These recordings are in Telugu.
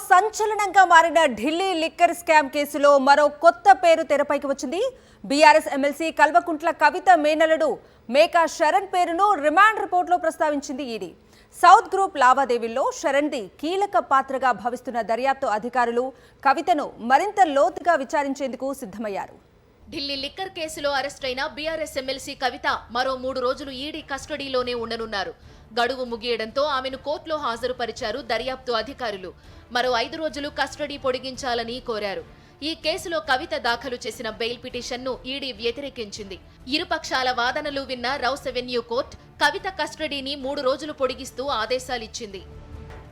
సంచలనంగా మారిన ఢిల్లీ లిక్కర్ స్కామ్ కేసులో మరో కొత్త పేరు తెరపైకి వచ్చింది. బీఆర్ఎస్ ఎమ్మెల్సీ కల్వకుంట్ల కవిత మేనల్లుడు మేకా శరణ్ పేరును రిమాండ్ రిపోర్టులో ప్రస్తావించింది ఈడీ. సౌత్ గ్రూప్ లావాదేవీల్లో శరణ్ది కీలక పాత్రగా భావిస్తున్న దర్యాప్తు అధికారులు కవితను మరింత లోతుగా విచారించేందుకు సిద్ధమయ్యారు. ఢిల్లీ లిక్కర్ కేసులో అరెస్టైన బీఆర్ఎస్ ఎమ్మెల్సీ కవిత మరో 3 రోజులు ఈడీ కస్టడీలోనే ఉండనున్నారు. గడువు ముగియడంతో ఆమెను కోర్టులో హాజరుపరిచారు దర్యాప్తు అధికారులు. మరో 5 రోజులు కస్టడీ పొడిగించాలని కోరారు. ఈ కేసులో కవిత దాఖలు చేసిన బెయిల్ పిటిషన్ను ఈడీ వ్యతిరేకించింది. ఇరుపక్షాల వాదనలు విన్న రౌస్ అవెన్యూ కోర్టు కవిత కస్టడీని 3 రోజులు పొడిగిస్తూ ఆదేశాలిచ్చింది.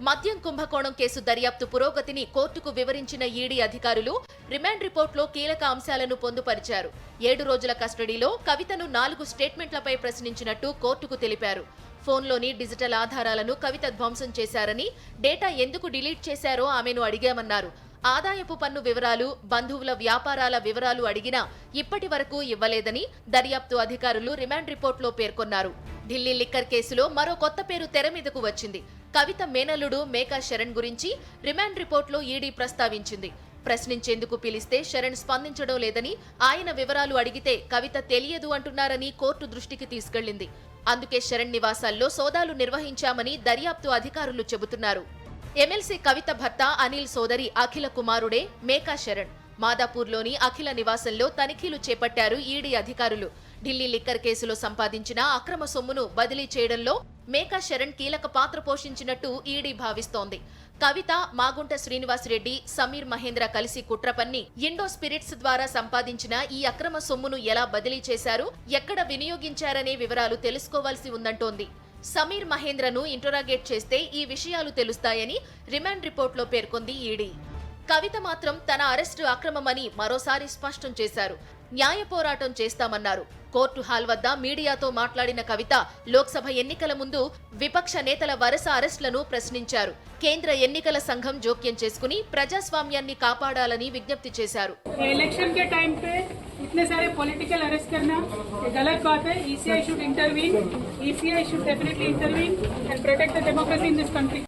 మద్యం కుంభకోణం కేసు దర్యాప్తు పురోగతిని కోర్టుకు వివరించిన ఈడీ అధికారులు రిమాండ్ రిపోర్టులో కీలక అంశాలను పొందుపరిచారు. 7 రోజుల కస్టడీలో కవితను 4 స్టేట్మెంట్లపై ప్రశ్నించినట్టు కోర్టుకు తెలిపారు. ఫోన్లోని డిజిటల్ ఆధారాలను కవిత ధ్వంసం చేశారని, డేటా ఎందుకు డిలీట్ చేశారో ఆమెను అడిగామన్నారు. ఆదాయపు పన్ను వివరాలు, బంధువుల వ్యాపారాల వివరాలు అడిగినా ఇప్పటి వరకు ఇవ్వలేదని దర్యాప్తు అధికారులు రిమాండ్ రిపోర్టులో పేర్కొన్నారు. ఢిల్లీ లిక్కర్ కేసులో మరో కొత్త పేరు తెర మీదకు వచ్చింది. కవిత మేనల్లుడు మేకా శరణ్ గురించి రిమాండ్ రిపోర్టులో ఈడీ ప్రస్తావించింది. ప్రశ్నించేందుకు పిలిస్తే శరణ్ స్పందించడం లేదని, ఆయన వివరాలు అడిగితే కవిత తెలియదు అంటున్నారని కోర్టు దృష్టికి తీసుకెళ్లింది. అందుకే శరణ్ నివాసాల్లో సోదాలు నిర్వహించామని దర్యాప్తు అధికారులు చెబుతున్నారు. ఎమ్మెల్సీ కవిత భర్త అనిల్ సోదరి అఖిల కుమారుడే మేకా శరణ్. మాదాపూర్లోని అఖిల నివాసంలో తనిఖీలు చేపట్టారు ఈడీ అధికారులు. ఢిల్లీ లిక్కర్ కేసులో సంపాదించిన అక్రమ సొమ్మును బదిలీ చేయడంలో మేకా శరణ్ కీలక పాత్ర పోషించినట్టు ఈడీ భావిస్తోంది. కవిత, మాగుంట శ్రీనివాసరెడ్డి, సమీర్ మహేంద్ర కలిసి కుట్ర పన్ని ఇండో స్పిరిట్స్ ద్వారా సంపాదించిన ఈ అక్రమ సొమ్మును ఎలా బదిలీ చేశారు, ఎక్కడ వినియోగించారనే వివరాలు తెలుసుకోవాల్సి ఉందంటోంది. సమీర్ మహేంద్రను ఇంటరాగేట్ చేస్తే ఈ విషయాలు తెలుస్తాయని రిమాండ్ రిపోర్టులో పేర్కొంది ఈడీ. కవిత మాత్రం తన అరెస్టు అక్రమమని మరోసారి స్పష్టం చేశారు. న్యాయ పోరాటం చేస్తామన్నారు. కోర్టు హాల్ వద్ద మీడియాతో మాట్లాడిన కవిత లోక్సభ ఎన్నికల ముందు విపక్ష నేతల వరుస అరెస్టులను ప్రశ్నించారు. కేంద్ర ఎన్నికల సంఘం జోక్యం చేసుకుని ప్రజాస్వామ్యాన్ని కాపాడాలని విజ్ఞప్తి చేశారు. इलेक्शन के टाइम पे इतने सारे पॉलिटिकल अरेस्ट करना ये गलत बात है. ECI should intervene. ECI should definitely intervene and protect the democracy in this country.